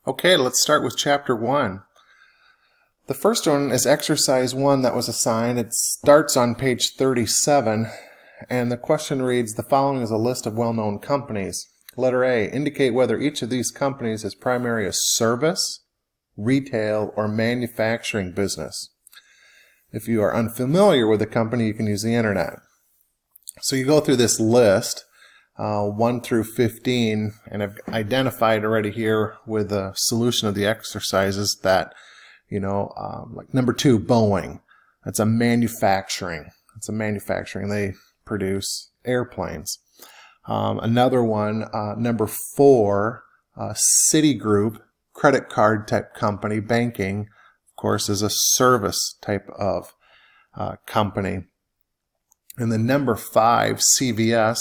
Okay, let's start with Chapter 1. The first one is Exercise 1 that was assigned. It starts on page 37, and the question reads, the following is a list of well-known companies. Letter A, indicate whether each of these companies is primarily a service, retail, or manufacturing business. If you are unfamiliar with the company, you can use the internet. So you go through this list, 1 through 15, and I've identified already here with the solution of the exercises that, like number 2, Boeing. That's a manufacturing. They produce airplanes. Another one, number 4, Citigroup, credit card type company. Banking, of course, is a service type of company. And then number 5, CVS,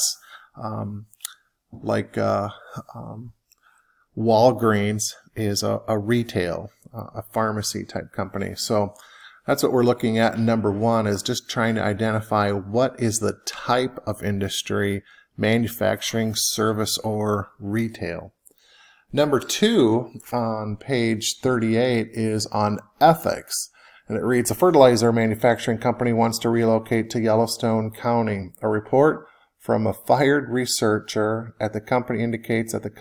Walgreens is a retail, a pharmacy type company. So that's what we're looking at in number 1, is just trying to identify what is the type of industry, manufacturing, service, or retail. Number 2 on page 38 is on ethics. And it reads, a fertilizer manufacturing company wants to relocate to Yellowstone County. A report from a fired researcher at the company indicates that the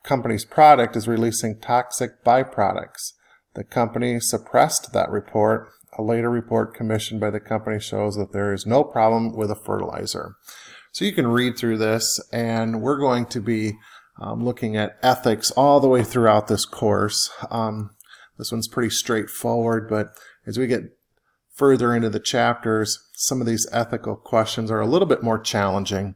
company's product is releasing toxic byproducts. The company suppressed that report. A later report commissioned by the company shows that there is no problem with a fertilizer. So you can read through this, and we're going to be looking at ethics all the way throughout this course. This one's pretty straightforward, but as we get further into the chapters, some of these ethical questions are a little bit more challenging.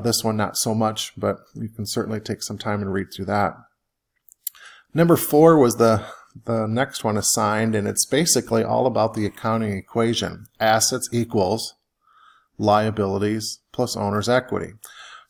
This one not so much, but you can certainly take some time and read through that. Number 4 was the next one assigned, and it's basically all about the accounting equation. Assets equals liabilities plus owner's equity.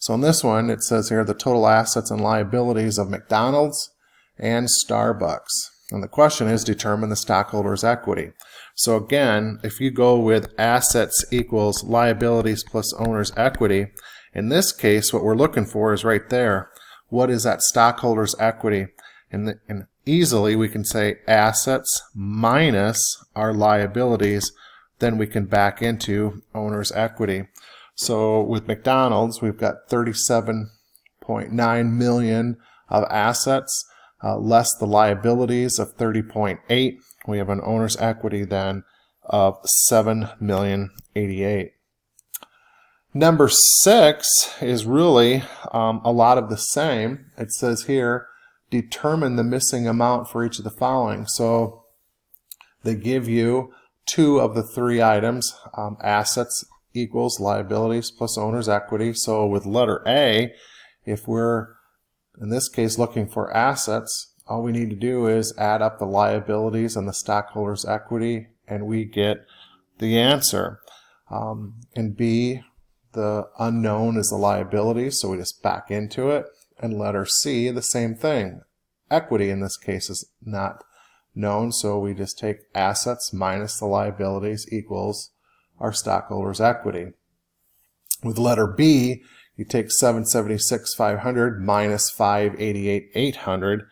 So in this one, it says here the total assets and liabilities of McDonald's and Starbucks. And the question is, determine the stockholder's equity. So again, if you go with assets equals liabilities plus owner's equity, in this case, what we're looking for is right there. What is that stockholder's equity? And easily we can say assets minus our liabilities. Then we can back into owner's equity. So with McDonald's, we've got $37.9 million of assets. Less the liabilities of 30.8, we have an owner's equity then of $7,088,000. Number 6 is really a lot of the same. It says here, determine the missing amount for each of the following. So they give you 2 of the 3 items, assets equals liabilities plus owner's equity. So with letter A, if we're in this case looking for assets, all we need to do is add up the liabilities and the stockholder's equity, and we get the answer. And B, the unknown is the liabilities, so we just back into it. And letter C, the same thing. Equity in this case is not known, so we just take assets minus the liabilities equals our stockholder's equity. With letter B, you take $776,500 minus $588,800,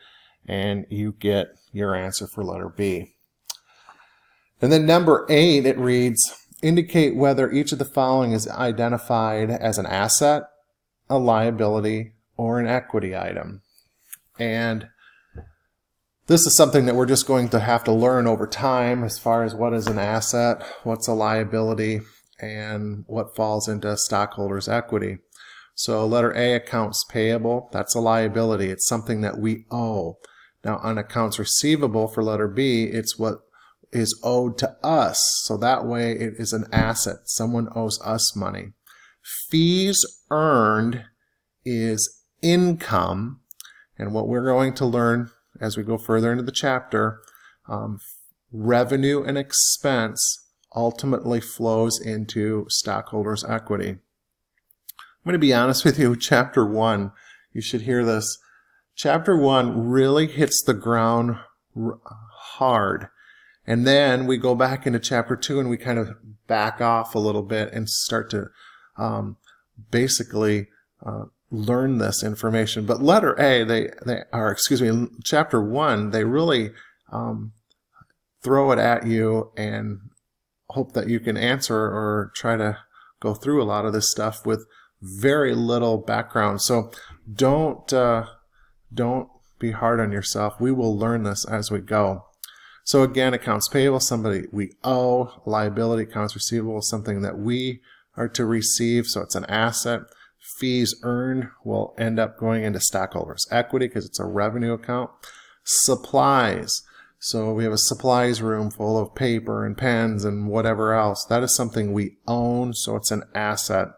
and you get your answer for letter B. And then number 8, it reads, indicate whether each of the following is identified as an asset, a liability, or an equity item. And this is something that we're just going to have to learn over time as far as what is an asset, what's a liability, and what falls into stockholder's equity. So letter A, accounts payable, that's a liability. It's something that we owe. Now on accounts receivable for letter B, it's what is owed to us. So that way it is an asset. Someone owes us money. Fees earned is income. And what we're going to learn as we go further into the chapter, revenue and expense ultimately flows into stockholder's equity. I'm going to be honest with you, Chapter 1, you should hear this. Chapter 1 really hits the ground hard. And then we go back into Chapter 2 and we kind of back off a little bit and start to basically learn this information. But letter A, chapter 1, they really throw it at you and hope that you can answer or try to go through a lot of this stuff with very little background. So don't be hard on yourself. We will learn this as we go. So again, accounts payable, somebody we owe. Liability, accounts receivable, something that we are to receive, so it's an asset. Fees earned will end up going into stockholders' equity because it's a revenue account. Supplies, so we have a supplies room full of paper and pens and whatever else. That is something we own, so it's an asset.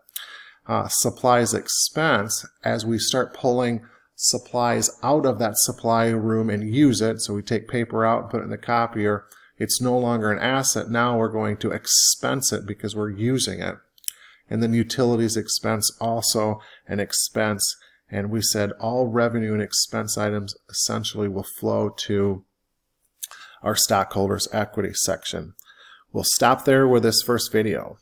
Supplies expense, as we start pulling supplies out of that supply room and use it, so we take paper out and put it in the copier, it's no longer an asset. Now we're going to expense it because we're using it. And then utilities expense, also an expense, and we said all revenue and expense items essentially will flow to our stockholders' equity section. We'll stop there with this first video.